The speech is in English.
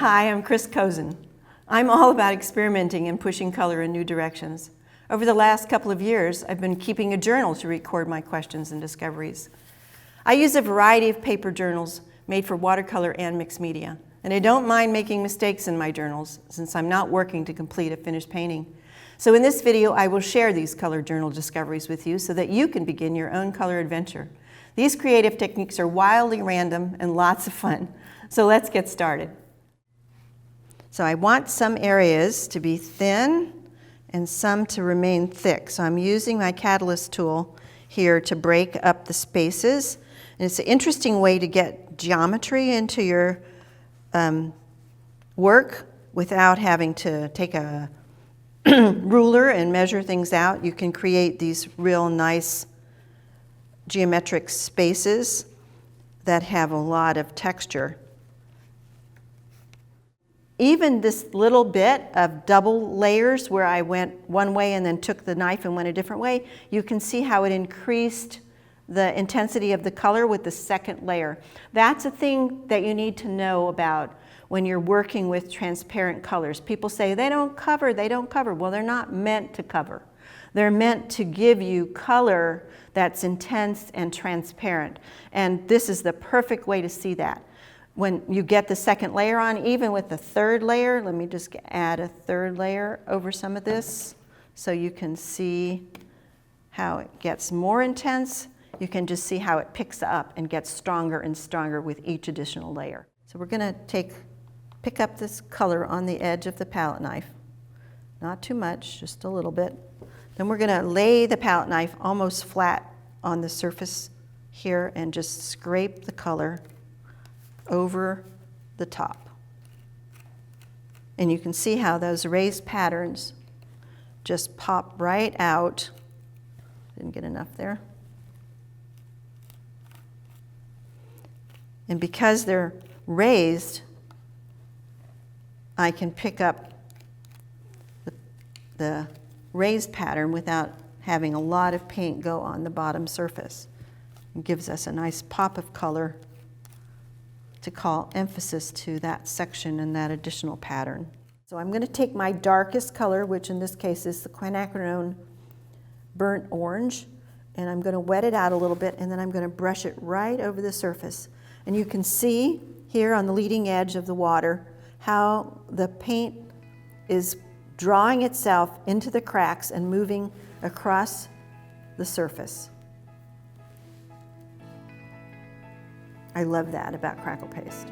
Hi, I'm Chris Cozen. I'm all about experimenting and pushing color in new directions. Over the last couple of years, I've been keeping a journal to record my questions and discoveries. I use a variety of paper journals made for watercolor and mixed media, and I don't mind making mistakes in my journals since I'm not working to complete a finished painting. So in this video, I will share these color journal discoveries with you so that you can begin your own color adventure. These creative techniques are wildly random and lots of fun. So let's get started. So I want some areas to be thin and some to remain thick. So I'm using my catalyst tool here to break up the spaces. And it's an interesting way to get geometry into your work without having to take a ruler and measure things out. You can create these real nice geometric spaces that have a lot of texture. Even this little bit of double layers where I went one way and then took the knife and went a different way, you can see how it increased the intensity of the color with the second layer. That's a thing that you need to know about when you're working with transparent colors. People say they don't cover, they don't cover. Well, they're not meant to cover. They're meant to give you color that's intense and transparent. And this is the perfect way to see that. When you get the second layer on, even with the third layer, let me just add a third layer over some of this so you can see how it gets more intense. You can just see how it picks up and gets stronger and stronger with each additional layer. So we're going to pick up this color on the edge of the palette knife. Not too much, just a little bit. Then we're going to lay the palette knife almost flat on the surface here and just scrape the color over the top. And you can see how those raised patterns just pop right out. Didn't get enough there. And because they're raised, I can pick up the raised pattern without having a lot of paint go on the bottom surface. It gives us a nice pop of color to call emphasis to that section and that additional pattern. So I'm going to take my darkest color, which in this case is the quinacridone burnt orange, and I'm going to wet it out a little bit, and then I'm going to brush it right over the surface. And you can see here on the leading edge of the water how the paint is drawing itself into the cracks and moving across the surface. I love that about crackle paste.